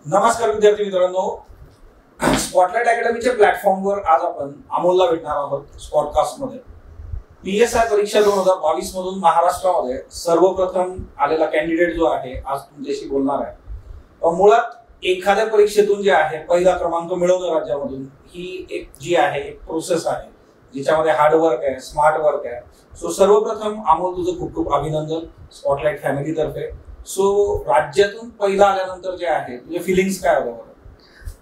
नमस्कार विद्यार्थी मित्रांनो, स्पॉटलाइट अकॅडमीच्या प्लॅटफॉर्मवर आज आपण अमोलला भेटणार आहोत स्पॉडकास्ट मध्ये। PSI परीक्षा 2022 मधून महाराष्ट्रामध्ये सर्वप्रथम आलेला कॅन्डिडेट जो आहे आज तुमच्याशी बोलणार आहे। मुळात एखाद्या परीक्षेतून जे आहे पहिला क्रमांक मिळवणं राज्यामधून ही एक जी आहे एक प्रोसेस आहे जिच्यामध्ये हार्डवर्क आहे, स्मार्ट वर्क आहे। सो सर्वप्रथम अमोल तुझं खूप खूप अभिनंदन स्पॉटलाइट फॅमिली तर्फे। सो राज्यातून पहिला आल्यानंतर जे आहे तुझे फिलिंग्स काय होते?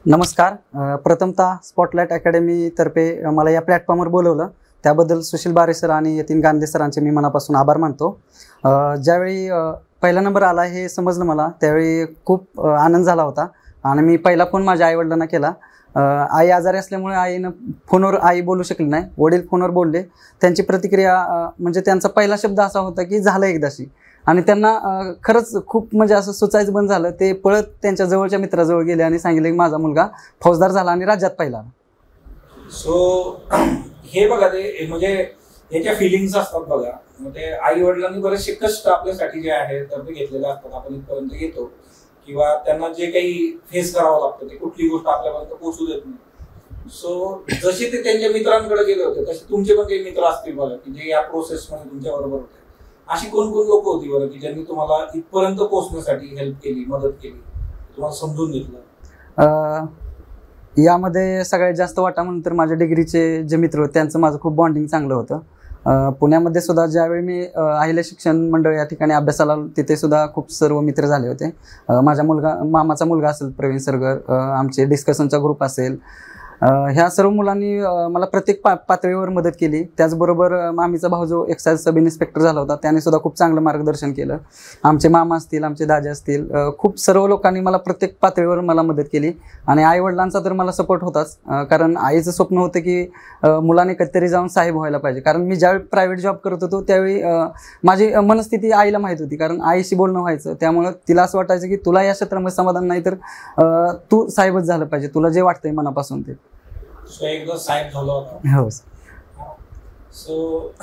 नमस्कार, प्रथमतः स्पॉटलाइट अकॅडमी तर्फे मला या प्लॅटफॉर्मवर बोलवलं त्याबद्दल सुशील बारे सर आणि यतीन गांधी सरांचे मी मनापासून आभार मानतो। ज्यावेळी पहिला नंबर आला हे समजलं मला त्यावेळी खूप आनंद झाला होता आणि मी पहिला फोन माझ्या आईवडिलांना केला। आई आजारी असल्यामुळे आईनं फोनवर आई बोलू शकली नाही, वडील फोनवर बोलले। त्यांची प्रतिक्रिया म्हणजे त्यांचा पहिला शब्द असा होता की झालं एकदाशी, आणि त्यांना खरंच खूप म्हणजे असं सुचायचं बंद झालं। ते पळत त्यांच्या जवळच्या मित्राजवळ गेले आणि सांगितले की माझा मुलगा फौजदार झाला आणि राज्यात पहिला। सो हे बघा ते म्हणजे याच्या फिलिंग्स असतात बघा, म्हणजे आई वडिलांनी बरेचसे कष्ट आपल्यासाठी जे आहे तर ते घेतलेले असतात। आपण इथपर्यंत येतो किंवा त्यांना जे काही फेस करावं लागतं ते कुठली गोष्ट आपल्यापर्यंत पोहोचू देत नाही। सो जसे ते त्यांच्या मित्रांकडे गेले होते तसे तुमचे पण काही मित्र असतील बघा की जे या प्रोसेसमध्ये तुमच्या बरोबर होते। अशी कोण कोण लोक होती बरं की ज्यांनी तुम्हाला इथपर्यंत पोहोचण्यासाठी हेल्प केली, मदत केली, तुम्हाला समजून घेतलं? यामध्ये सगळ्यात जास्त वाटा म्हणून तर माझ्या डिग्रीचे जे मित्र होते त्यांचं माझं खूप बॉन्डिंग चांगलं होतं। पुण्यामध्ये सुद्धा ज्यावेळी मी अहिल्या शिक्षण मंडळ या ठिकाणी अभ्यासाला तिथे सुद्धा खूप सर्व मित्र झाले होते। माझा मामाचा मुलगा असेल प्रवीण सरगर, आमचे डिस्कशनचा ग्रुप असेल, ह्या सर्व मुलांनी मला प्रत्येक पातळीवर मदत केली। त्याचबरोबर मामीचा भाऊ जो एक्साइज सब इन्स्पेक्टर झाला होता त्याने सुद्धा खूप चांगलं मार्गदर्शन केलं। आमचे मामा असतील, आमचे दाजे असतील, खूप सर्व लोकांनी मला प्रत्येक पातळीवर मला मदत केली। आणि आईवडिलांचा तर मला सपोर्ट होताच, कारण आईचं स्वप्न होतं की मुलाने कधीतरी जाऊन साहेब व्हायला पाहिजे। कारण मी ज्यावेळी प्रायव्हेट जॉब करत होतो त्यावेळी माझी मनस्थिती आईला माहीत होती, कारण आईशी बोलणं व्हायचं। त्यामुळं तिला असं वाटायचं की तुला या क्षेत्रामध्ये समाधान नाही तर तू साहेबच झालं पाहिजे, तुला जे वाटतंय मनापासून ते। सो एकदा साहेब झाला होता। हो। सो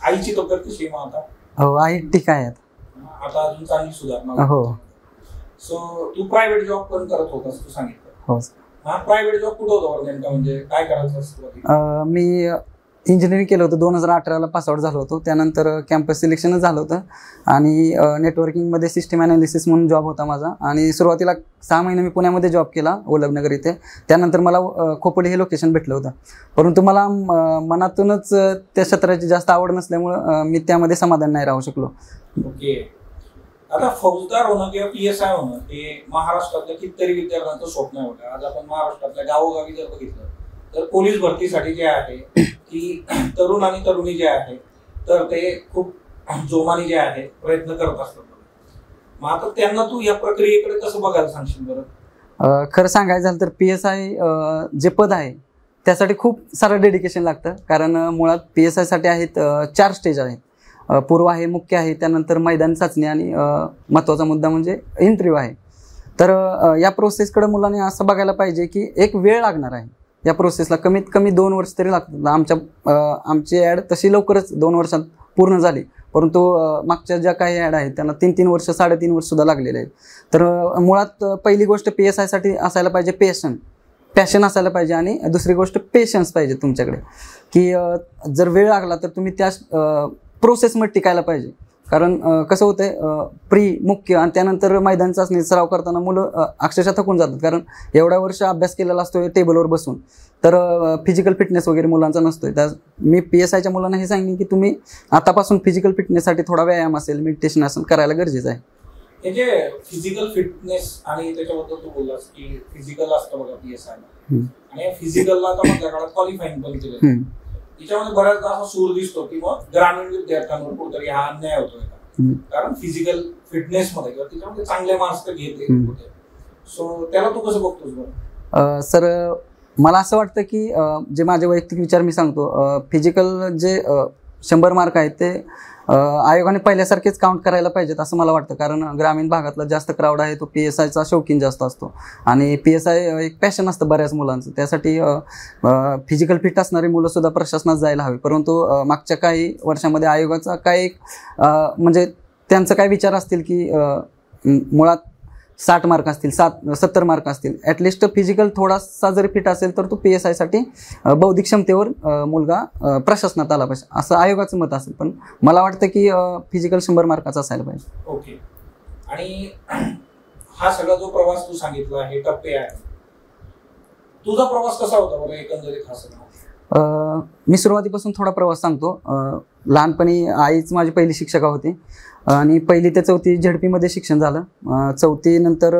आईची तब्येत कशी आहे आता? हो, आई ठीक आहे आता अजून चांगली सुधारणा? हो। सो तू प्रायव्हेट जॉब पण करत होतास तू सांगितलं? हो। हा, प्रायव्हेट जॉब कुठं होता नेमका, म्हणजे काय करायचं असतं? मी इंजिनिअरिंग केलं होतं, 2018ला पासआउट झालो होतो। त्यानंतर कॅम्पस सिलेक्शनच झालं होतं आणि नेटवर्किंगमध्ये सिस्टम ॲनालिसिस म्हणून जॉब होता माझा। आणि सुरुवातीला 6 महिने मी पुण्यामध्ये जॉब केला वल्लभनगर इथे। त्यानंतर मला खोपोली हे लोकेशन भेटलं होतं, परंतु मला मनातूनच त्या क्षेत्राची जास्त आवड नसल्यामुळं मी त्यामध्ये समाधान नाही राहू शकलो। ओके, आता फौजदार होणं किंवा PSI होणं हे महाराष्ट्रातल्या कितीतरी विद्यार्थ्यांचं स्वप्न आहे। आज आपण महाराष्ट्रातल्या गावोगावी जर बघितलं तर पोलीस भरतीसाठी जे आहे की तरुण आणि तरुणी जे आहे तर ते खूप जोमाने जे आहे प्रयत्न करत असतात। मग आता त्यांना तू या प्रक्रियेकडे कसं बघायला सांगशील बरं? खरं सांगायचं झालं तर PSI जे पद आहे त्यासाठी खूप सारं डेडिकेशन लागतं, कारण मुळात PSI साठी आहेत 4 स्टेज आहेत। पूर्व आहे, मुख्य आहे, त्यानंतर मैदानी चाचणी आणि महत्त्वाचा मुद्दा म्हणजे इंटरव्ह्यू आहे। तर या प्रोसेसकडे मुलांनी असं बघायला पाहिजे की एक वेळ लागणार आहे या प्रोसेसला, कमीत कमी 2 वर्ष तरी लागतात। आमची ॲड तशी लवकरच 2 वर्षात पूर्ण झाली, परंतु मागच्या ज्या काही ॲड आहेत त्यांना 3-3 वर्ष 3.5 वर्ष सुद्धा लागलेले आहेत। तर मुळात पहिली गोष्ट PSI साठी असायला पाहिजे पॅशन असायला पाहिजे, आणि दुसरी गोष्ट पेशन्स पाहिजे तुमच्याकडे, की जर वेळ लागला तर तुम्ही त्या प्रोसेसमध्ये टिकायला पाहिजे। कारण कसं होतंय, मुख्य आणि त्यानंतर मैदानी चाचणी सराव करताना मुलं अक्षरशः थकून जातात, कारण एवढ्या वर्ष अभ्यास केलेला असतो टेबलवर बसून, तर फिजिकल फिटनेस वगैरे मुलांचा नसतोय। त्या मी PSIच्या मुलांना हे सांगेन की तुम्ही आतापासून फिजिकल फिटनेससाठी थोडा व्यायाम असेल, मेडिटेशन असेल करायला गरजेचं आहे। हे जे फिजिकल फिटनेस आणि त्याच्याबद्दल तू बोललास की फिजिकल असतं बघा PSI, आणि फिजिकलला आता मधल्या काळात क्वालिफाईंग पण केलं। त्याच्यामध्ये बऱ्याचदा असा सूर दिसतो की मग ग्रामीण विद्यार्थ्यांवर कुठेतरी हा अन्याय होतोय, कारण फिजिकल फिटनेस मध्ये किंवा त्याच्यामध्ये चांगले मार्क्स तर घेते होते। सो त्याला तू कसं बघतोस बरं? सर, मला असं वाटतं की जे माझे वैयक्तिक विचार मी सांगतो, फिजिकल जे 100 मार्क आहेत ते आयोगाने पहिल्यासारखेच काउंट करायला पाहिजेत असं मला वाटतं, कारण ग्रामीण भागातला जास्त क्राऊड आहे तो PSIचा शौकीन जास्त असतो, आणि PSI एक पॅशन असतं बऱ्याच मुलांचं। त्यासाठी फिजिकल फिट असणारी मुलं सुद्धा प्रशासनात जायला हवी, परंतु मागच्या काही वर्षामध्ये आयोगाचा काय म्हणजे त्यांचं काय विचार असतील की मुळात 60 मार्क असतील, 70 मार्क असतील, ॲटलिस्ट फिजिकल थोडासा जरी फिट असेल तर तो PSI साठी बौद्धिक क्षमतेवर मुलगा प्रशासनात आला पाहिजे असं आयोगाचं मत असेल. पण मला वाटतं की फिजिकल 100 मार्काचा असायला पाहिजे. ओके. आणि हा सगळा जो प्रवास तू सांगितला हे टप्पे आहे, तुझा प्रवास कसा होता बरं एकंदरीत हा सगळा? मी सुरुवातीपासून थोडा प्रवास सांगतो. लहानपणी आईच माझी पहिली शिक्षिका होती आणि 1ली ते 4थी झेडपीमध्ये शिक्षण झालं. 4थी नंतर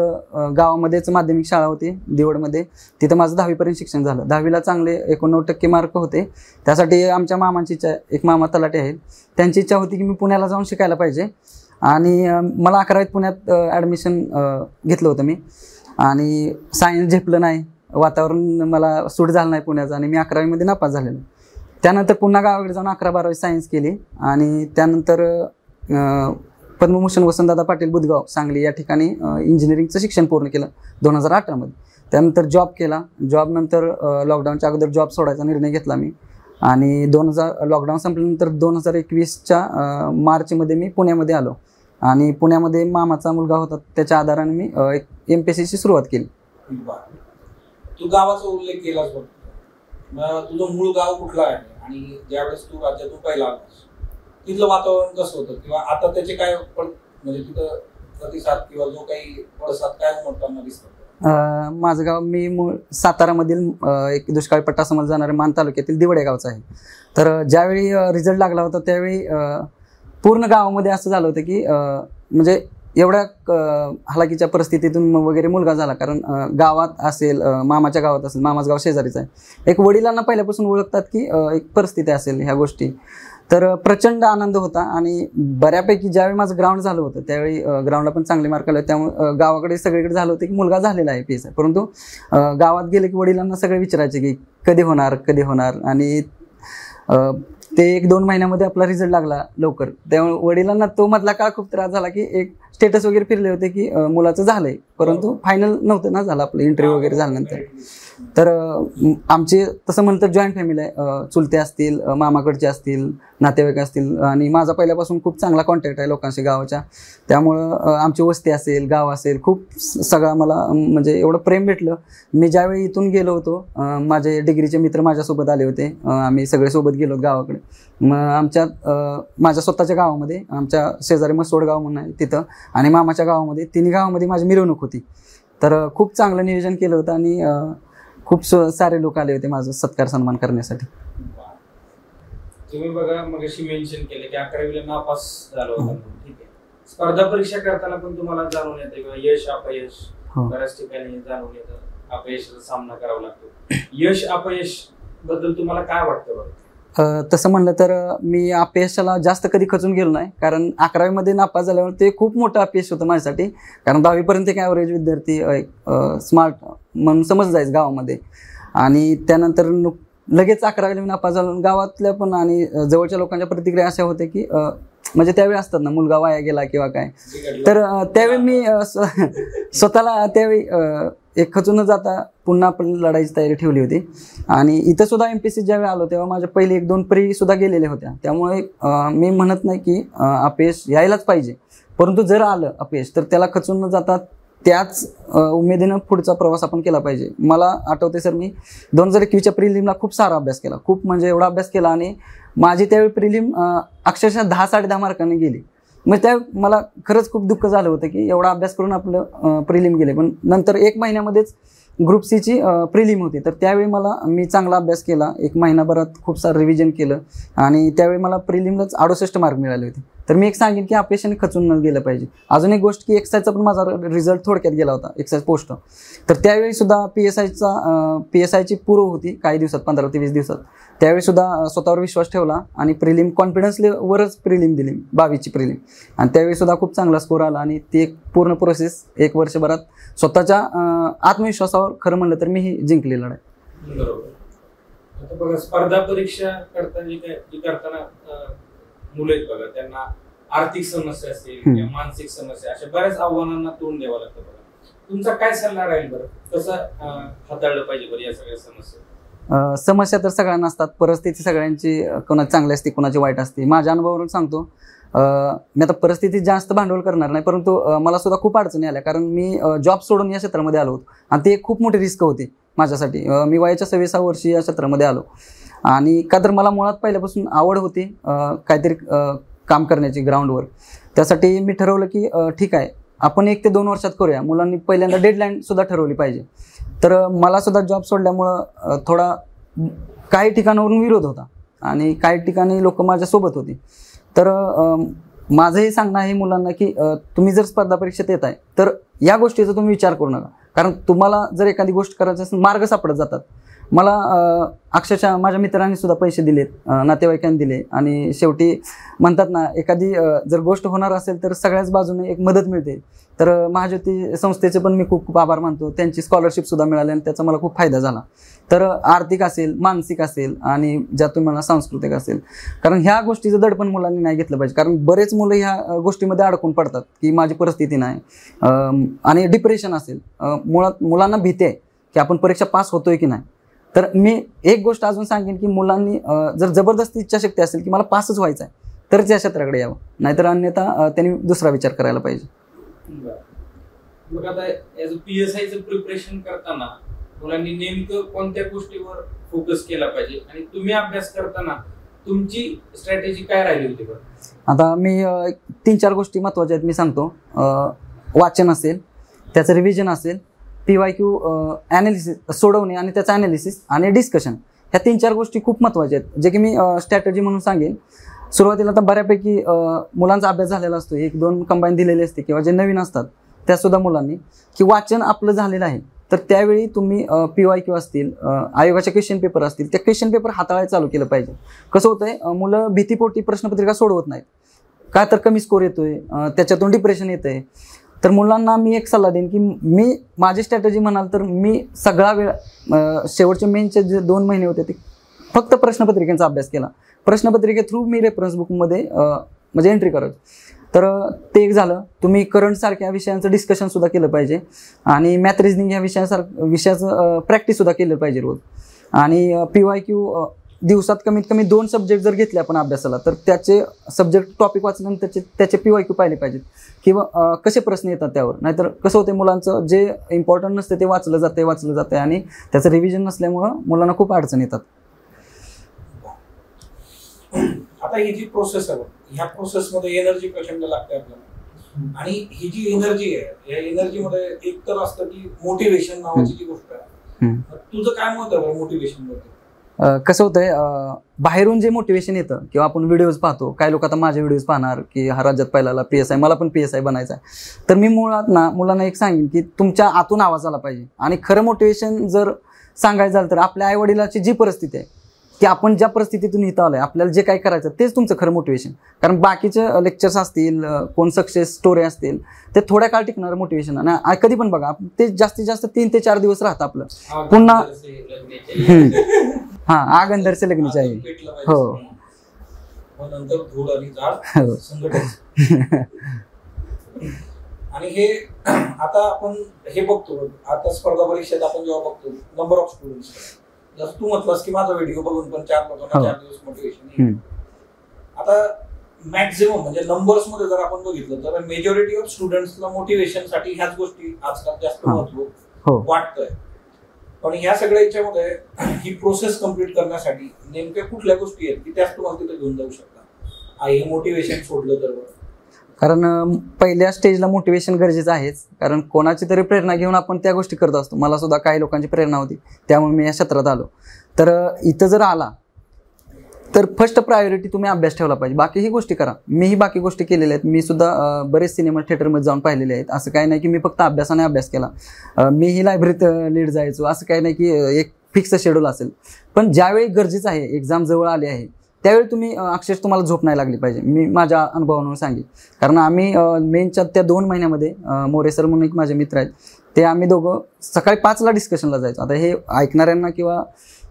गावामध्येच माध्यमिक शाळा होती दिवडमध्ये, तिथं माझं 10वीपर्यंत शिक्षण झालं. 10वीला चांगले 89% मार्क होते. त्यासाठी आमच्या मामांची इच्छा, एक मामा तलाठी आहेत, त्यांची इच्छा होती की मी पुण्याला जाऊन शिकायला पाहिजे आणि मला 11वीत पुण्यात ॲडमिशन घेतलं होतं मी. आणि सायन्स झेपलं नाही, वातावरण मला सूट झालं नाही पुण्याचं आणि मी 11वीमध्ये नापास झालेलो. त्यानंतर पुन्हा गावाकडे जाऊन 11-12वी सायन्स केली आणि त्यानंतर पद्मभूषण वसंतदादा पाटील बुधगाव सांगली या ठिकाणी इंजिनिअरिंगचं शिक्षण पूर्ण केलं 2018मध्ये. त्यानंतर जॉब केला. जॉबनंतर लॉकडाऊनच्या अगोदर जॉब सोडायचा निर्णय घेतला मी आणि लॉकडाऊन संपल्यानंतर 2021च्या मार्चमध्ये मी पुण्यामध्ये आलो आणि पुण्यामध्ये मामाचा मुलगा होता, त्याच्या आधाराने मी एक MPSCची सुरुवात केली. तू गावाचा उल्लेख केलास बघ, तुझं मूळ गाव कुठलं आहे आणि ज्यावेळेस तू राज्यातून पहिला आलास तिथलं वातावरण कसं होतं किंवा आता त्याचे काय म्हणजे तिथं प्रतिसाद किंवा जो काही पडसाद काय उमटताना दिसतात? माझं गाव, मी सातारामधील एक दुष्काळी पट्टा समजला जाणाऱ्या मान तालुक्यातील दिवडे गावचं आहे. तर ज्यावेळी रिझल्ट लागला होता त्यावेळी पूर्ण गावामध्ये असं झालं होतं की म्हणजे एवढ्या हलाखीच्या परिस्थितीतून वगैरे मुलगा झाला. कारण गावात असेल, मामाच्या गावात असेल, मामाचं गाव शेजारीच आहे, एक वडिलांना पहिल्यापासून ओळखतात की एक परिस्थिती असेल ह्या गोष्टी. तर प्रचंड आनंद होता आणि बऱ्यापैकी ज्यावेळी माझं ग्राउंड झालं होतं त्यावेळी ग्राउंडला पण चांगले मार्क आले. त्यामुळे गावाकडे सगळीकडे झालं होतं की मुलगा झालेला आहे PSI. परंतु गावात गेले की वडिलांना सगळे विचारायचे की कधी होणार आणि ते 1-2 महिन्यामध्ये आपला रिझल्ट लागला लवकर. त्यामुळे वडिलांना तो मधला काळ खूप त्रास झाला की एक स्टेटस वगैरे फिरले होते की मुलाचं झालंय, परंतु फायनल नव्हतं ना झालं आपलं इंटरव्ह्यू वगैरे झाल्यानंतर. तर आमचे तसं म्हणतात जॉईंट फॅमिली आहे, चुलते असतील, मामाकडचे असतील, नातेवाईक असतील आणि माझा पहिल्यापासून खूप चांगला कॉन्टॅक्ट आहे लोकांशी गावाच्या. त्यामुळं आमची वस्ती असेल, गाव असेल, खूप सगळा मला म्हणजे एवढं प्रेम भेटलं. मी ज्यावेळी इथून गेलो होतो, माझे डिग्रीचे मित्र माझ्यासोबत आले होते, आम्ही सगळे सोबत गेलो गावाकडे. मग माझ्या स्वतःच्या गावामध्ये, आमच्या शेजारी मसोड गाव म्हणून आहे तिथं, आणि मामाच्या गावामध्ये, तिन्ही गावामध्ये माझी मिरवणूक होती. तर खूप चांगलं नियोजन केलं होतं आणि खूप सारे लोक आले होते माझं सत्कार सन्मान करण्यासाठी. तुम्ही बघा मगाशी मेन्शन केले की 11वीला नापास झालो होता, ठीक आहे. स्पर्धा परीक्षा करताना पण तुम्हाला जाणून येतं किंवा यश अपयश बऱ्याच ठिकाणी जाणून येतं, अपयशाचा सामना करावा लागतो. यश अपयश बद्दल तुम्हाला काय वाटतं बरं? तसं म्हणलं तर मी अपयशाला जास्त कधी खचून गेलो नाही, कारण 11वीमध्ये नापास झाल्यावर ते खूप मोठं अपयश होतं माझ्यासाठी. कारण 10वीपर्यंत एक ॲव्हरेज विद्यार्थी, स्मार्ट म्हणून समज जायचं गावामध्ये, आणि त्यानंतर लगेच 11वीला नापास झालो. गावातल्या पण आणि जवळच्या लोकांच्या प्रतिक्रिया अशा होत्या की म्हणजे त्यावेळी असतात ना, मुलगा वाया गेला किंवा काय. तर त्यावेळी मी स्वतःला त्यावेळी एक खचून न जाता पुन्हा आपण लढाईची तयारी ठेवली होती. आणि इथं सुद्धा MPSC ज्यावेळी आलो तेव्हा माझ्या पहिले 1-2 प्री सुद्धा गेलेल्या होत्या. त्यामुळे मी म्हणत नाही की अपयश यायलाच पाहिजे, परंतु जर आलं अपयश तर त्याला खचून न जाता त्याच उमेदीनं पुढचा प्रवास आपण केला पाहिजे. मला आठवते सर, मी 2021च्या प्रिलिमला खूप सारा अभ्यास केला, खूप म्हणजे एवढा अभ्यास केला, आणि माझी त्यावेळी प्रिलिम अक्षरशः 10-10.5 मार्कांनी गेली. मग त्या मला खरंच खूप दुःख झालं होतं की एवढा अभ्यास करून आपलं प्रिलिम गेले. पण नंतर 1 महिन्यामध्येच ग्रुप Cची प्रिलिम होती, तर त्यावेळी मी चांगला अभ्यास केला. 1 महिनाभरात खूप सारं रिव्हिजन केलं आणि त्यावेळी मला प्रिलिमलाच 68 मार्क मिळाले होते. तर मी एक सांगेन की अपयशाने खचून न गेलं पाहिजे. अजून एक गोष्ट की एक्साईजचा पण माझा रिझल्ट थोडक्यात गेला होता, एक्साईज पोस्ट. तर त्यावेळी सुद्धा PSIची पूर्व होती काही दिवसात, 15 ते 20 दिवसात. त्यावेळी सुद्धा स्वतःवर विश्वास ठेवला आणि प्रिलिम कॉन्फिडन्सवरच प्रिलिम दिली, 22ची प्रिलिम. आणि त्यावेळी सुद्धा खूप चांगला स्कोर आला आणि ती एक पूर्ण प्रोसेस 1 वर्षभरात स्वतःच्या आत्मविश्वासावर खरं म्हणलं तर मी ही जिंकलेलं आहे. बरोबर. आता बघा, स्पर्धा परीक्षा करताना मुलं आहेत बघा, त्यांना आर्थिक समस्या असतील किंवा मानसिक समस्या, अशा बऱ्याच आव्हानांना तोंड द्यावं लागतं बघा. तुमचा काय सल्ला राहील बरं, कसं हाताळलं पाहिजे बरं या सगळ्या समस्या? समस्या तर सगळ्यांना असतात, परिस्थिती सगळ्यांची कोणाची चांगली असते, कोणाची वाईट असते. माझ्या अनुभवावरून सांगतो, मी आता परिस्थितीत जास्त भांडवल करणार नाही, परंतु मला सुद्धा खूप अडचणी आल्या, कारण मी जॉब सोडून या क्षेत्रामध्ये आलो होतो आणि ती एक खूप मोठी रिस्क होती माझ्यासाठी. मी वयाच्या 26 वर्षी या क्षेत्रामध्ये आलो आणि का तर मला मुळात पहिल्यापासून आवड होती काहीतरी काम करण्याची ग्राउंडवर. त्यासाठी मी ठरवलं की ठीक आहे, आपण 1 ते 2 वर्षात करूया. मुलांनी पहिल्यांदा डेडलाईन सुद्धा ठरवली पाहिजे. तर मला सुद्धा जॉब सोडल्यामुळं थोडा काही ठिकाणावरून विरोध होता आणि काही ठिकाणी लोक माझ्यासोबत होती. तर माझंही सांगणं आहे मुलांना की तुम्ही जर स्पर्धा परीक्षेत येत आहे तर या गोष्टीचा तुम्ही विचार करू नका, कारण तुम्हाला जर एखादी गोष्ट करायची असेल मार्ग सापडत जातात. मला अक्षरशः माझ्या मित्रांनी सुद्धा पैसे दिलेत, नातेवाईकांनी दिले आणि शेवटी म्हणतात ना, एखादी जर गोष्ट होणार असेल तर सगळ्याच बाजूने एक मदत मिळते. तर महाज्योती संस्थेचे पण मी खूप खूप आभार मानतो. त्यांची स्कॉलरशिप सुद्धा मिळाली आणि त्याचा मला खूप फायदा झाला. तर आर्थिक असेल, मानसिक असेल आणि ज्यातून मला सांस्कृतिक असेल, कारण ह्या गोष्टीचं दडपण मुलांनी नाही घेतलं पाहिजे. कारण बरेच मुलं ह्या गोष्टीमध्ये अडकून पडतात की माझी परिस्थिती नाही आणि डिप्रेशन असेल. मुळात मुलांना भीती आहे की आपण परीक्षा पास होतोय की नाही. तर मी एक गोष्ट अजून सांगेन की मुलांनी जर जबरदस्ती इच्छाशक्ती असेल की मला पासच व्हायचं आहे तरच या क्षेत्राकडे यावं, नाहीतर अन्यथा त्यांनी दुसरा विचार करायला पाहिजे. मग आता ॲज अ PSIचं प्रिपरेशन करताना मुलांनी नेमकं कोणत्या गोष्टीवर फोकस केला पाहिजे आणि तुम्ही अभ्यास करताना तुमची स्ट्रॅटेजी काय राहिली होती बरं? आता मी 3-4 गोष्टी महत्त्वाच्या आहेत मी सांगतो. वाचन असेल, त्याचं रिव्हिजन असेल, PYQ ॲनालिसिस सोडवणे आणि त्याचं ॲनालिसिस आणि डिस्कशन, ह्या 3-4 गोष्टी खूप महत्त्वाच्या आहेत, जे की मी स्ट्रॅटेजी म्हणून सांगेन. सुरुवातीला तर बऱ्यापैकी मुलांचा अभ्यास झालेला असतो, 1-2 कंबाईन दिलेले असते किंवा जे नवीन असतात त्यासुद्धा मुलांनी की वाचन आपलं झालेलं आहे. तर त्यावेळी तुम्ही PYQ असतील, आयोगाचे क्वेश्चन पेपर असतील, त्या क्वेश्चन पेपर हाताळायला चालू केलं पाहिजे. कसं होतंय, मुलं भीतीपोटी प्रश्नपत्रिका सोडवत नाहीत, का तर कमी स्कोर येतोय, त्याच्यातून डिप्रेशन येतंय. तर मुलांना मी एक सल्ला देईन की मी माझी स्ट्रॅटेजी म्हणाल तर मी सगळा वेळ शेवटचे मेनचे जे 2 महिने होते ते फक्त प्रश्नपत्रिकेचा अभ्यास केला. प्रश्नपत्रिके थ्रू मी रेफरन्स बुकमध्ये म्हणजे एंट्री करायचो. तर ते एक झालं. तुम्ही करंटसारख्या विषयांचं डिस्कशनसुद्धा केलं पाहिजे आणि मॅथ रिझनिंग ह्या विषयाचं प्रॅक्टिससुद्धा केलं पाहिजे रोज. आणि PYQ दिवसात कमीत कमी 2 सब्जेक्ट जर घेतले आपण अभ्यासाला तर त्याचे सब्जेक्ट टॉपिक वाचल्यानंतर त्याचे PYQ पाहिले पाहिजेत किंवा कसे प्रश्न येतात त्यावर. नाहीतर कसं होते, मुलांचं जे इम्पॉर्टंट नसते ते वाचलं जाते आणि त्याचं रिव्हिजन नसल्यामुळं मुलांना खूप अडचण येतात. आता ही जी प्रोसेस आहे, ह्या प्रोसेसमध्ये एनर्जी प्रचंड लागते आपल्याला. आणि ही जी एनर्जी आहे, या एनर्जीमध्ये एक तर असतं की मोटिवेशन नावाची जी गोष्ट आहे. तुझं काय मत आहे मोटिवेशन बद्दल? कसं होतंय, बाहेरून जे मोटिवेशन येतं किंवा आपण व्हिडिओज पाहतो, काही लोक आता माझे व्हिडिओज पाहणार की हा राज्यात पहिला PSI, मला पण PSI बनायचं आहे. तर मी मुळात मुलांना एक सांगेन की तुमच्या आतून आवाज आला पाहिजे. आणि खरं मोटिवेशन जर सांगायचं झालं तर आपल्या आईवडिलाची जी परिस्थिती आहे की आपण ज्या परिस्थितीतून इथं आलोय, आपल्याला जे काही करायचं तेच तुमचं खरं मोटिवेशन. कारण बाकीचे लेक्चर्स असतील, कोण सक्सेस स्टोरी असतील, ते थोड्या काळ टिकणार मोटिवेशन. आणि कधी पण बघा, ते जास्तीत जास्त 3 ते 4 दिवस राहतं आपलं. पुन्हा आग अंदर से लगनी चाहिए. हो, नंतर धूळ आणि जाळ संघटन. आणि हे आता आपण हे बघतो, आता स्पर्धा परीक्षेत आपण जेव्हा बघतो नंबर ऑफ स्टुडंट्स, जसं तू म्हटलंस की माझा व्हिडिओ बघून पण 4 दिवस मोटिवेशन. आता मॅक्झिमम म्हणजे नंबर्स मध्ये जर आपण बघितलं तर मेजॉरिटी ऑफ स्टुडंट्सला मोटिवेशन साठी ह्याच गोष्टी आजकाल जास्त महत्व वाटतंय. पण ह्या सगळ्या याच्यामध्ये ही प्रोसेस कम्प्लीट करण्यासाठी नेमक्या कुठल्या गोष्टी आहेत की त्याच तुम्हाला तिथे घेऊन जाऊ शकता, हे मोटिवेशन सोडलं तर? कारण पहिल्या स्टेजला मोटिवेशन गरजेचं आहेच, कारण कोणाची तरी प्रेरणा घेऊन आपण त्या गोष्टी करत असतो. मला सुद्धा काही लोकांची प्रेरणा होती, त्यामुळे मी या क्षेत्रात आलो. तर इथं जर आला तर फर्स्ट प्रायोरिटी तुम्ही अभ्यास ठेवला पाहिजे. बाकीही गोष्टी करा, मीही बाकी गोष्टी केलेल्या आहेत. मी सुद्धा बरेच सिनेमा थिएटरमध्ये जाऊन पाहिलेले आहेत. असं काही नाही की मी फक्त अभ्यासाने अभ्यास केला. मीही लायब्ररीत लेट जायचो. असं काही नाही की एक फिक्स शेड्यूल असेल. पण ज्यावेळी गरजेचं आहे, एक्झाम जवळ आली आहे, त्यावेळी तुम्ही अक्षरशः तुम्हाला झोप नाही लागली पाहिजे. मी माझ्या अनुभवावरून सांगेन. कारण आम्ही मेनच्या त्या 2 महिन्यामध्ये मोरे सर म्हणून एक माझे मित्र आहेत, ते आम्ही दोघं सकाळी 5ला डिस्कशनला जायचो. आता हे ऐकणाऱ्यांना किंवा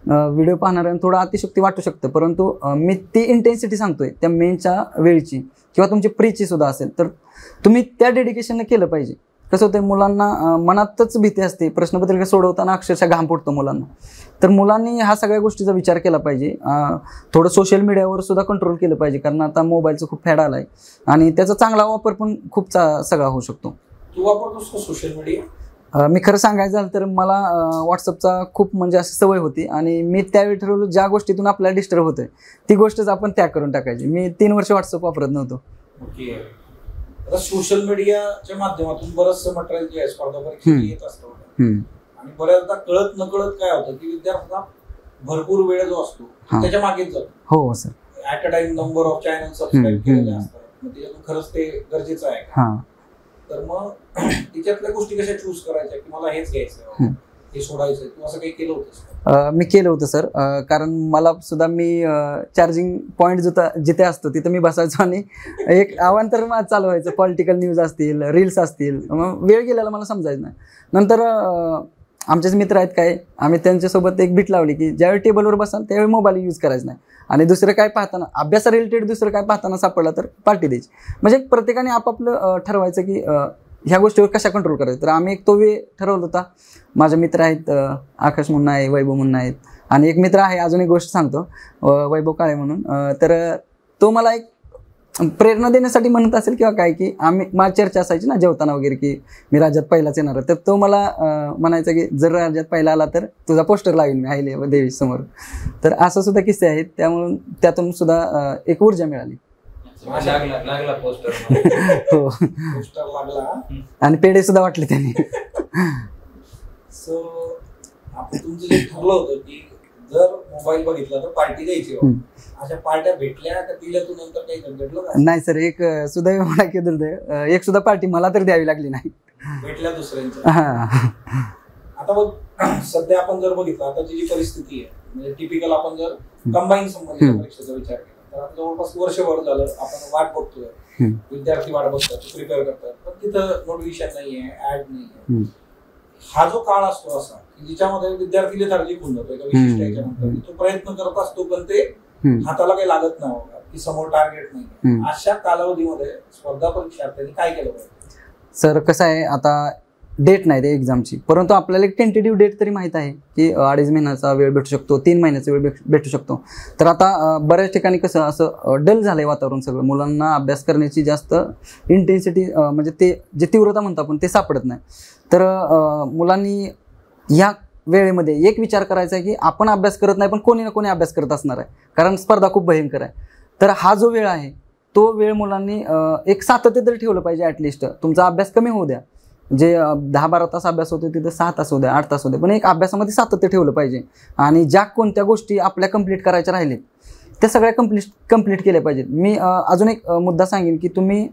व्हिडिओ पाहणाऱ्यांना थोडं अतिशयोक्ती वाटू शकतं, परंतु मी ती इंटेन्सिटी सांगतोय त्या मेनच्या वेळची किंवा तुमची प्रीची सुद्धा असेल तर तुम्ही त्या डेडिकेशनने केलं पाहिजे. कसं होतं मुलांना मनातच भीती असते, प्रश्नपत्रिका सोडवताना अक्षरशः घाम फुटतो मुलांना. तर मुलांनी ह्या सगळ्या गोष्टीचा विचार केला पाहिजे. थोडं सोशल मीडियावर सुद्धा कंट्रोल केलं पाहिजे, कारण आता मोबाईलचं खूप फॅड आलाय आणि त्याचा चांगला वापर पण खूप सगळा होऊ शकतो. तू वापरतोस का सोशल मीडिया? मी खरं सांगायचं झालं तर मला व्हॉट्सअपचा खूप म्हणजे अशी सवय होती आणि मी त्यावेळी ठरवलं ज्या गोष्टीतून आपल्याला डिस्टर्ब होतोय ती गोष्टच आपण त्याग करून टाकायची. मी 3 वर्ष व्हॉट्सअप वापरत नव्हतो. ओके. आता सोशल मीडियाच्या माध्यमातून बरंचसं मटेरियल जे आहे स्पर्धा परीक्षा येत असतं आणि बऱ्याचदा कळत नकळत काय होतं की विद्यार्थ्यांना भरपूर वेळ जो असतो त्याच्या मागेच जातो. हो sir. At a time number of channel subscribe केलेले असतात, मग त्याच्यातून खरंच ते गरजेचं आहे का? तर मग त्याच्यातल्या गोष्टी कशा चूज करायच्या की मला हेच घ्यायचं, हे सोडायचं, तू असं काही केलं होतं? मी केलं होतं सर, कारण मला सुद्धा मी चार्जिंग पॉईंट जिथे असतो तिथं मी बसायचो आणि एक अवांतर चालू व्हायचं. पॉलिटिकल न्यूज असतील, रील्स असतील, मग वेळ गेलेला मला समजायचं नाही. नंतर आमचेच मित्र आहेत काय, आम्ही त्यांच्यासोबत एक बीट लावली की ज्यावेळी टेबलवर बसाल त्यावेळी मोबाईल यूज करायचा नाही आणि दुसरं काय पाहताना अभ्यासा रिलेटेड दुसरं काय पाहताना सापडलं तर पार्टी द्यायची. म्हणजे प्रत्येकाने आपापलं ठरवायचं की ह्या गोष्टीवर कशा कंट्रोल करायचं. तर आम्ही एक तो वे ठरवला होता. माझे मित्र आहेत, आकाश मुन्ना आहे, वैभव मुन्ना आहेत आणि एक मित्र आहे, अजून एक गोष्ट सांगतो, वैभव काळे म्हणून. तर तो मला एक प्रेरणा देण्यासाठी म्हणत असेल किंवा काय की माझी चर्चा असायची ना जेवताना वगैरे की मी राज्यात पहिलाच येणार आहे. तर तो मला म्हणायचा की जर राज्यात पहिला आला तर तुझा पोस्टर लावेल मी आहिले देवी समोर. तर असं सुद्धा किस्से आहेत, त्यामुळे त्यातून सुद्धा एक ऊर्जा मिळाली. लागला पोस्टर. हो, पोस्टर लागला आणि पेढे सुद्धा वाटले त्यांनी. सो आपण तुमचं जे ठरलं होतं की जर मोबाईल बघितला तर पार्टी द्यायची, अशा पार्ट्या भेटल्या का दिल्या तू नंतर काही भेटलं का? नाही सर, एक सुद्धा मला केलं, एक सुद्धा पार्टी मला तर द्यावी लागली नाही. भेटल्या दुसऱ्यांच्या. आता बघ सध्या आपण जर बघितलं आताची जी परिस्थिती आहे, म्हणजे टिपिकल आपण जर कंबाईन संबंधित परीक्षेचा विचार केला तर आता जवळपास वर्षभर झालं आपण वाट बघतोय, विद्यार्थी वाट बघतात, प्रिपेअर करतात, पण तिथं नोटिफिकेशन नाहीये, ऍड नाहीये. हा जो काळ असतो असा की जिच्यामध्ये विद्यार्थी लेथार्जिक होऊन जातो एका विशिष्ट याच्यानंतर, तो प्रयत्न करत असतो पण ते हाताला काही लागत नाही, की समोर टार्गेट नाही. अशा कालावधीमध्ये स्पर्धा परीक्षार्थ्यांनी काय केलं पाहिजे? सर कसं आहे, आता डेट नाही ते एक्झामची, परंतु आपल्याला एक टेंटेटिव्ह डेट तरी माहीत आहे की 2.5 महिन्याचा वेळ भेटू शकतो, 3 महिन्याचा वेळ भेटू शकतो. तर आता बऱ्याच ठिकाणी कसं असं डल झालंय वातावरण सगळं, मुलांना अभ्यास करण्याची जास्त इंटेन्सिटी म्हणजे ते जे तीव्रता म्हणतो आपण ते सापडत नाही. तर मुलांनी ह्या वेळेमध्ये एक विचार करायचा आहे की आपण अभ्यास करत नाही पण कोणी ना कोणी अभ्यास करत असणार आहे, कारण स्पर्धा खूप भयंकर आहे. तर हा जो वेळ आहे तो वेळ मुलांनी एक सातत्य तरी ठेवलं पाहिजे. ॲटलिस्ट तुमचा अभ्यास कमी होऊ द्या, जे 10-12 तास अभ्यास होते तिथं 6 तास होऊ द्या, 8 तास होते, पण एक अभ्यासामध्ये सातत्य ठेवलं पाहिजे. आणि ज्या कोणत्या गोष्टी आपल्या कंप्लीट करायच्या राहिलेत त्या सगळ्या कंप्लीट केल्या पाहिजेत. मी अजून एक मुद्दा सांगेन की तुम्ही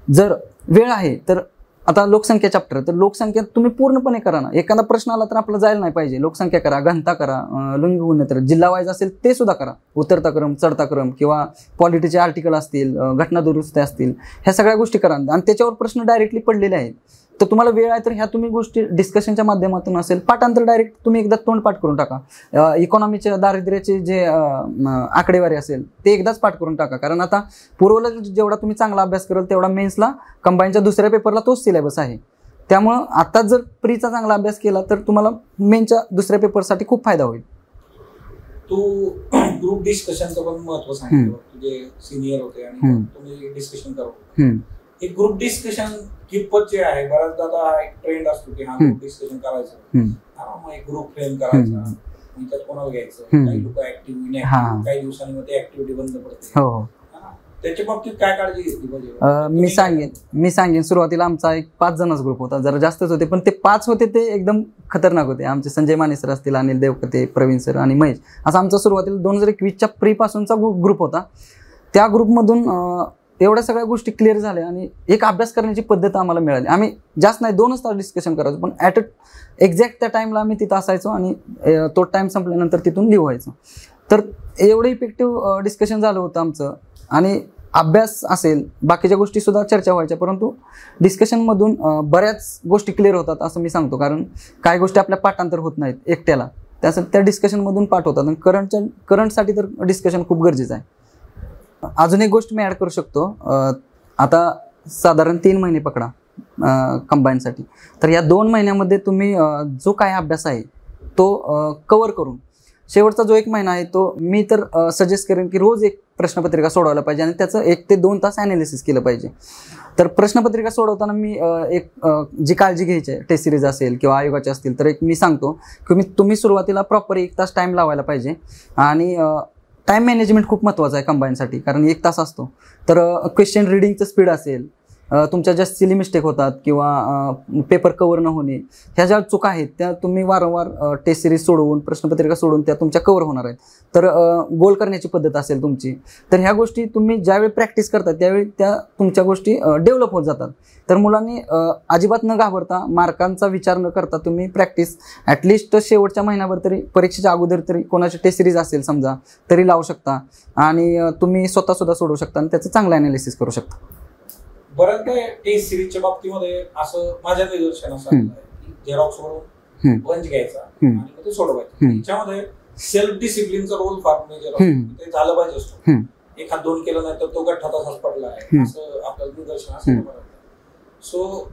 जर वेळ आहे तर आता लोकसंख्या चॅप्टर, तर लोकसंख्या तुम्ही पूर्णपणे करा ना. एखादा प्रश्न आला तर आपलं जायला नाही पाहिजे. लोकसंख्या करा, घनता करा, लिंग गुणोत्तर, जिल्हा वाईज असेल ते सुद्धा करा, उतरता क्रम, चढता क्रम, किंवा पॉलिटीचे आर्टिकल असतील, घटना दुरुस्ती असतील, ह्या सगळ्या गोष्टी करा आणि त्याच्यावर प्रश्न डायरेक्टली पडलेले आहेत. तर तुम्हाला वेळ आहे तर ह्या तुम्ही गोष्टी डिस्कशनच्या माध्यमातून असेल, पाठांतर डायरेक्ट तुम्ही एकदा तोंडपाठ करून टाका. इकॉनॉमीच्या दारिद्र्याचे जे आकडेवारी असेल ते एकदाच पाठ करून टाका, कारण आता पूर्वला जेवढा तुम्ही चांगला अभ्यास कराल तेवढा मेन्सला कंबाईनच्या दुसऱ्या पेपरला तोच सिलेबस आहे. त्यामुळं आता जर प्रीचा चांगला अभ्यास केला तर तुम्हाला मेनच्या दुसऱ्या पेपरसाठी खूप फायदा होईल. तू ग्रुप डिस्कशनचं पण महत्व सांगितलं, तुझे सिनियर होते आणि तुम्ही डिस्कशन करत. एक ग्रुप डिस्कशन कितपत जे आहे, बऱ्याचदा आता एक ट्रेंड असतो की हा ग्रुप डिस्कशन करायचं, मग एक ग्रुप फ्रेम करायचा, त्याच्यात कोणाला घ्यायचं, काही लोक ऍक्टिव्ह, काही दिवसांनी ते ऍक्टिव्हिटी बंद पडते. त्याच्या बाबतीत काय काळजी घेतली पाहिजे? मी सांगेन सुरुवातीला आमचा एक 5 जणांचा ग्रुप होता, जरा जास्तच होते, पण ते 5 होते ते एकदम खतरनाक होते. आमचे संजय माने सर असतील, अनिल देवकते, प्रवीण सर आणि महेश, असा आमचा सुरुवातीला 2021च्या प्री पासूनचा ग्रुप होता. त्या ग्रुपमधून एवढ्या सगळ्या गोष्टी क्लिअर झाल्या आणि एक अभ्यास करण्याची पद्धत आम्हाला मिळाली. आम्ही जास्त नाही 2च तास डिस्कशन करायचो, पण एक्झॅक्ट त्या टाइमला आम्ही तिथं असायचो आणि तो टाइम संपल्यानंतर तिथून लिहायचो. तर एवढं इफेक्टिव्ह डिस्कशन झालं होतं आमचं. आणि अभ्यास असेल, बाकीच्या गोष्टी सुद्धा चर्चा व्हायच्या, परंतु डिस्कशनमधून बऱ्याच गोष्टी क्लिअर होतात असं मी सांगतो, कारण काही गोष्टी आपल्या पाठांतर होत नाहीत एकट्याला, त्यासाठी त्या डिस्कशनमधून पाठ होतात. आणि करंटसाठी तर डिस्कशन खूप गरजेचं आहे. अजून एक गोष्ट मी ॲड करू शकतो. आता साधारण 3 महिने पकडा, कंबाईनसाठी. तर या 2 महिन्यामध्ये तुम्ही जो काय अभ्यास आहे तो कव्हर करून शेवटचा जो 1 महिना आहे तो मी तर सजेस्ट करेन की रोज एक प्रश्नपत्रिका सोडवायला पाहिजे आणि त्याचं 1 ते 2 तास ॲनालिसिस केलं पाहिजे. तर प्रश्नपत्रिका सोडवताना मी जी काळजी घ्यायची आहे, टेस्ट सिरीज असेल किंवा आयोगाचे असतील, तर एक मी सांगतो की तुम्ही सुरुवातीला प्रॉपर 1 तास टाईम लावायला पाहिजे. आणि टाईम मॅनेजमेंट खूप महत्त्वाचं आहे कंबाईनसाठी, कारण 1 तास असतो. तर क्वेश्चन रिडिंगचं स्पीड असेल, तुमच्या ज्या सिली मिस्टेक होतात किंवा पेपर कव्हर न होणे, ह्या ज्या चुका आहेत त्या तुम्ही वारंवार टेस्ट सिरीज सोडवून प्रश्नपत्रिका सोडून त्या तुमच्या कव्हर होणार आहेत. तर गोल करण्याची पद्धत असेल तुमची, तर ह्या गोष्टी तुम्ही ज्यावेळी प्रॅक्टिस करता त्यावेळी त्या तुमच्या गोष्टी डेव्हलप होत जातात. तर मुलांनी अजिबात न घाबरता, मार्कांचा विचार न करता तुम्ही प्रॅक्टिस ॲटलिस्ट शेवटच्या महिन्याभर तरी, परीक्षेच्या अगोदर तरी कोणाची टेस्ट सिरीज असेल समजा तरी लावू शकता आणि तुम्ही स्वतःसुद्धा सोडवू शकता आणि त्याचं चांगलं ॲनालिसिस करू शकता. बरं, काय टेस्ट सिरीजच्या बाबतीमध्ये असं माझ्या निदर्शनास आलं आहे की झेरॉक्स वरून पंच घ्यायचा आणि मग ते सोडवायचं. त्याच्यामध्ये सेल्फ डिसिप्लिनचा रोल फार मेजर असतो, ते झालं पाहिजे असतो. 1-2 केलं नाही तर तो गठ्ठा तसाच पडला आहे असं आपल्याला निदर्शनास आलं. सो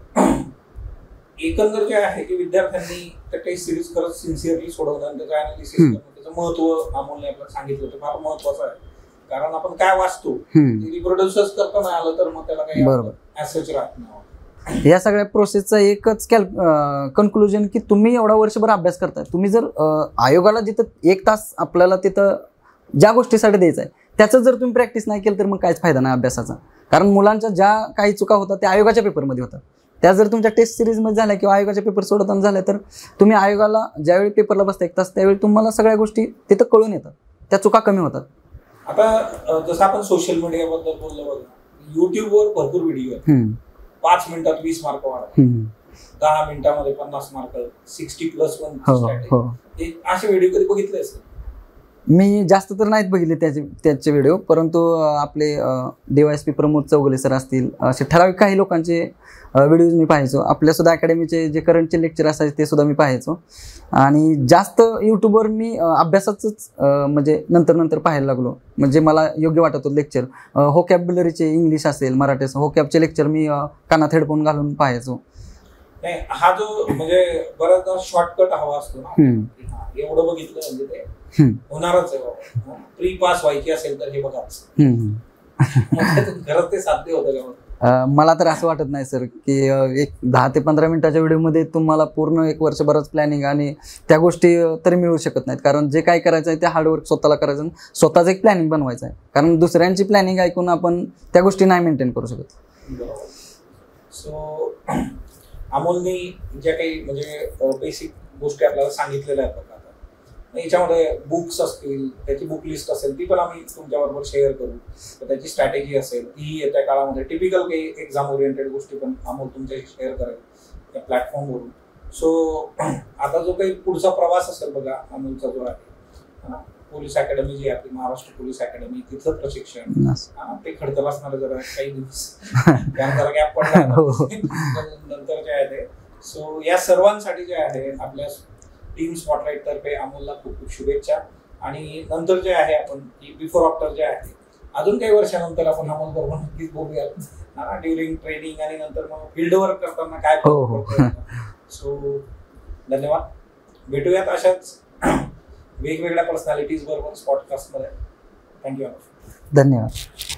एकंदर जे आहे की विद्यार्थ्यांनी त्या टेस्ट सिरीज खरंच सिन्सिअरली सोडवणं आणि त्याचं अनालिसिस करणं, त्याचं महत्व अमोलने आपल्याला सांगितलं होतं, फार महत्वाचं आहे. कारण आपण काय वाचतो रिप्रोड्युसर्स करता नाही आलं तर मग त्याला काही ऍसेच राहत नाही. या सगळ्या प्रोसेसचा एकच कन्क्लुजन की तुम्ही एवढा वर्षभर अभ्यास करताय, तुम्ही जर आयोगाला जिथं 1 तास आपल्याला तिथं ज्या गोष्टीसाठी द्यायचं आहे त्याचं जर तुम्ही प्रॅक्टिस नाही केलं तर मग काहीच फायदा नाही अभ्यासाचा. कारण मुलांच्या ज्या काही चुका होतात त्या आयोगाच्या पेपरमध्ये होतात, त्या जर तुमच्या टेस्ट सिरीजमध्ये झाल्या किंवा आयोगाच्या पेपर सोडताना झाल्या तर तुम्ही आयोगाला ज्यावेळी पेपरला बसता 1 तास त्यावेळी तुम्हाला सगळ्या गोष्टी तिथं कळून येतात, त्या चुका कमी होतात. आता जसं आपण सोशल मीडियाबद्दल बोललो बघा, युट्यूबवर भरपूर व्हिडिओ आहेत. 5 मिनिटात 20 मार्क वाढा, 10 मिनिटामध्ये 50 मार्क, 60+1 असे व्हिडिओ कधी बघितले असेल? मी जास्त तर नाहीत बघितले त्याचे व्हिडिओ, परंतु आपले DYSP प्रमोद चौगुले सर असतील, असे ठराविक काही लोकांचे व्हिडिओज मी पाहायचो. आपल्यासुद्धा अकॅडमीचे जे करंटचे लेक्चर असायचे ते सुद्धा मी पाहायचो. आणि जास्त यूट्यूबवर मी अभ्यासाचंच म्हणजे नंतर पाहायला लागलो, म्हणजे मला योग्य वाटत होतं लेक्चर. होकॅब्युलरीचे इंग्लिश असेल, मराठी असेल, होकॅबचे लेक्चर मी कानात हेडफोन घालून पाहायचो. हा जो म्हणजे बराचदा शॉर्टकट हवा असतो ना, एवढं बघितलं म्हणजे ते होणारच आहे बाबा. प्री पास व्हायची असेल तर हे बघाच, खरंच ते साध्य होतं का? मला तर असं वाटत नाही सर की एक 10 ते 15 मिनिटाच्या व्हिडिओमध्ये तुम्हाला पूर्ण 1 वर्षभरच प्लॅनिंग आणि त्या गोष्टी तरी मिळू शकत नाहीत. कारण जे काय करायचं आहे ते हार्डवर्क स्वतःला करायचं, स्वतःच एक प्लॅनिंग बनवायचं आहे. कारण दुसऱ्यांची प्लॅनिंग ऐकून आपण त्या गोष्टी नाही मेंटेन करू शकत. सो अमोलनी ज्या काही म्हणजे बेसिक गोष्टी आपल्याला सांगितलेल्या आहेत बघा, याच्यामध्ये बुक्स असतील, त्याची बुक लिस्ट असेल ती पण आम्ही तुमच्याबरोबर शेअर करू. तर त्याची स्ट्रॅटेजी असेल ही येत्या काळामध्ये टिपिकल काही एक्झाम ओरिएंटेड गोष्टी पण अमोल तुमच्याशी शेअर करेल त्या प्लॅटफॉर्मवरून. सो आता जो काही पुढचा प्रवास असेल बघा अमोलचा जो आहे, पोलीस अकॅडमी जी आहे आपली महाराष्ट्र पोलीस अकॅडमी, तिथलं प्रशिक्षण ते खडतर असणार जरा काही दिवस, जरा गॅप पडला नंतर जे आहे ते. सो या सर्वांसाठी जे आहे आपल्या टीम स्पॉटलाइट तर्फे अमोलला खूप खूप शुभेच्छा. आणि नंतर जे आहे आपण बिफोर आफ्टर जे आहे अजून काही वर्षानंतर आपण अमोल बरोबर नक्कीच बोलूयात ड्युरिंग ट्रेनिंग आणि नंतर मग फील्ड वर्क करताना काय. सो धन्यवाद, भेटूयात अशाच वेगवेगळ्या पर्सनॅलिटीज बरोबर पॉडकास्टमध्ये. थँक्यू. धन्यवाद.